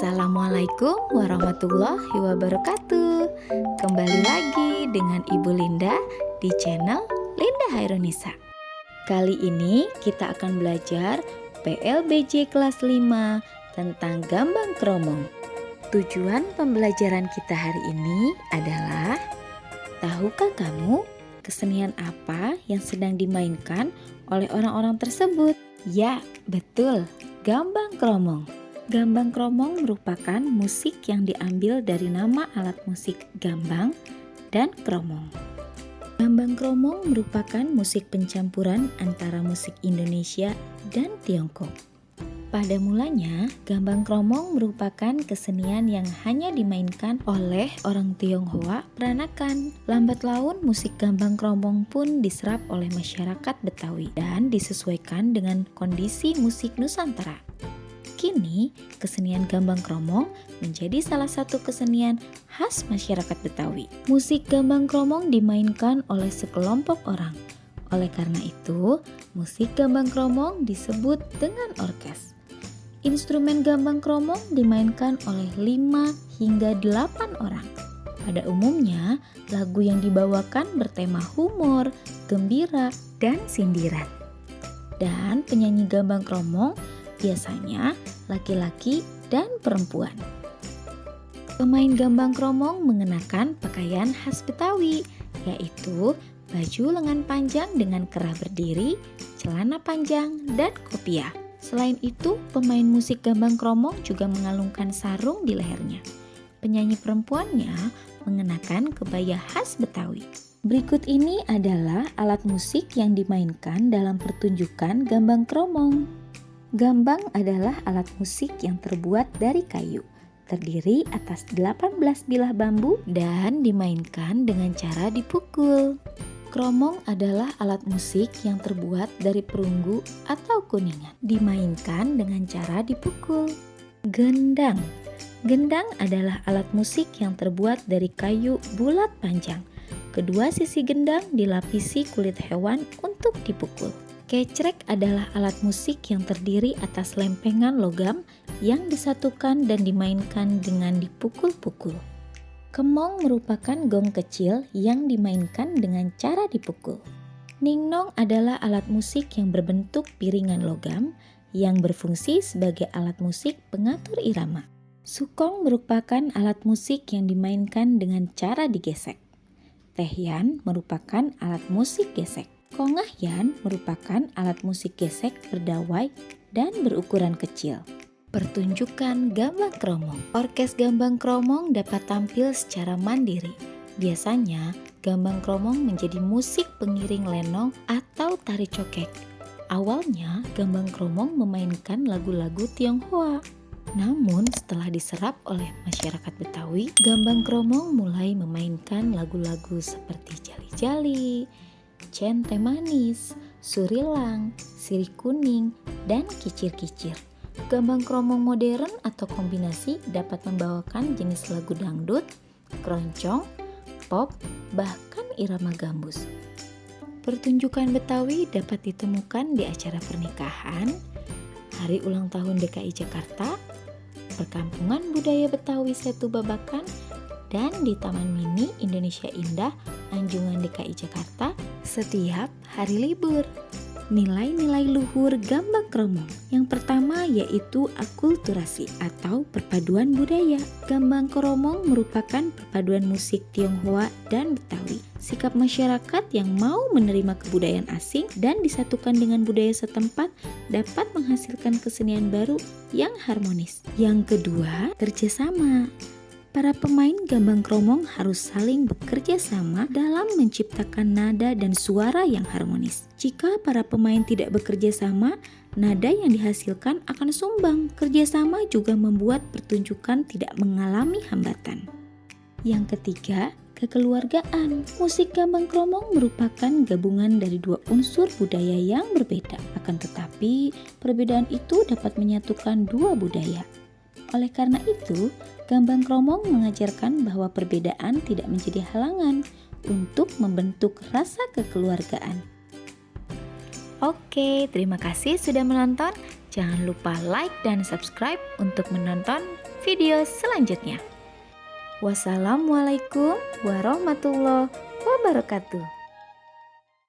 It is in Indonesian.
Assalamualaikum warahmatullahi wabarakatuh. Kembali lagi dengan Ibu Linda di channel Linda Hairunisa. Kali ini kita akan belajar PLBJ kelas 5 tentang Gambang Kromong. Tujuan pembelajaran kita hari ini adalah, tahukah kamu kesenian apa yang sedang dimainkan oleh orang-orang tersebut? Ya, betul, Gambang Kromong. Gambang Kromong merupakan musik yang diambil dari nama alat musik gambang dan kromong. Gambang Kromong merupakan musik pencampuran antara musik Indonesia dan Tiongkok. Pada mulanya, Gambang Kromong merupakan kesenian yang hanya dimainkan oleh orang Tionghoa peranakan. Lambat laun musik Gambang Kromong pun diserap oleh masyarakat Betawi dan disesuaikan dengan kondisi musik Nusantara. Kini, kesenian Gambang Kromong menjadi salah satu kesenian khas masyarakat Betawi. Musik Gambang Kromong dimainkan oleh sekelompok orang. Oleh karena itu, musik Gambang Kromong disebut dengan orkes. Instrumen Gambang Kromong dimainkan oleh 5 hingga 8 orang. Pada umumnya, lagu yang dibawakan bertema humor, gembira, dan sindiran. Dan penyanyi Gambang Kromong biasanya laki-laki dan perempuan. Pemain Gambang Kromong mengenakan pakaian khas Betawi, yaitu baju lengan panjang dengan kerah berdiri, celana panjang, dan kopiah. Selain itu, pemain musik Gambang Kromong juga mengalungkan sarung di lehernya. Penyanyi perempuannya mengenakan kebaya khas Betawi. Berikut ini adalah alat musik yang dimainkan dalam pertunjukan Gambang Kromong. Gambang adalah alat musik yang terbuat dari kayu, terdiri atas 18 bilah bambu dan dimainkan dengan cara dipukul. Kromong adalah alat musik yang terbuat dari perunggu atau kuningan, dimainkan dengan cara dipukul. Gendang. Gendang adalah alat musik yang terbuat dari kayu bulat panjang. Kedua sisi gendang dilapisi kulit hewan untuk dipukul. Kecrek adalah alat musik yang terdiri atas lempengan logam yang disatukan dan dimainkan dengan dipukul-pukul. Kemong merupakan gong kecil yang dimainkan dengan cara dipukul. Ningnong adalah alat musik yang berbentuk piringan logam yang berfungsi sebagai alat musik pengatur irama. Sukong merupakan alat musik yang dimainkan dengan cara digesek. Tehyan merupakan alat musik gesek. Kongahyan merupakan alat musik gesek berdawai dan berukuran kecil. Pertunjukan Gambang Kromong. Orkes Gambang Kromong dapat tampil secara mandiri. Biasanya, Gambang Kromong menjadi musik pengiring lenong atau tari cokek. Awalnya, Gambang Kromong memainkan lagu-lagu Tionghoa. Namun, setelah diserap oleh masyarakat Betawi, Gambang Kromong mulai memainkan lagu-lagu seperti Jali-Jali, Cente Manis, Surilang, Sirih Kuning, dan Kicir-Kicir. Gambang Kromong modern atau kombinasi dapat membawakan jenis lagu dangdut, keroncong, pop, bahkan irama gambus. Pertunjukan Betawi dapat ditemukan di acara pernikahan, hari ulang tahun DKI Jakarta, perkampungan budaya Betawi Setu Babakan, dan di Taman Mini Indonesia Indah, Anjungan DKI Jakarta setiap hari libur. Nilai-nilai luhur Gambang Kromong. Yang pertama yaitu akulturasi atau perpaduan budaya. Gambang Kromong merupakan perpaduan musik Tionghoa dan Betawi. Sikap masyarakat yang mau menerima kebudayaan asing dan disatukan dengan budaya setempat dapat menghasilkan kesenian baru yang harmonis. Yang kedua, kerjasama. Para pemain Gambang Kromong harus saling bekerja sama dalam menciptakan nada dan suara yang harmonis. Jika para pemain tidak bekerja sama, nada yang dihasilkan akan sumbang. Kerjasama juga membuat pertunjukan tidak mengalami hambatan. Yang ketiga, kekeluargaan. Musik Gambang Kromong merupakan gabungan dari dua unsur budaya yang berbeda. Akan tetapi, perbedaan itu dapat menyatukan dua budaya. Oleh karena itu, Gambang Kromong mengajarkan bahwa perbedaan tidak menjadi halangan untuk membentuk rasa kekeluargaan. Oke, terima kasih sudah menonton. Jangan lupa like dan subscribe untuk menonton video selanjutnya. Wassalamualaikum warahmatullahi wabarakatuh.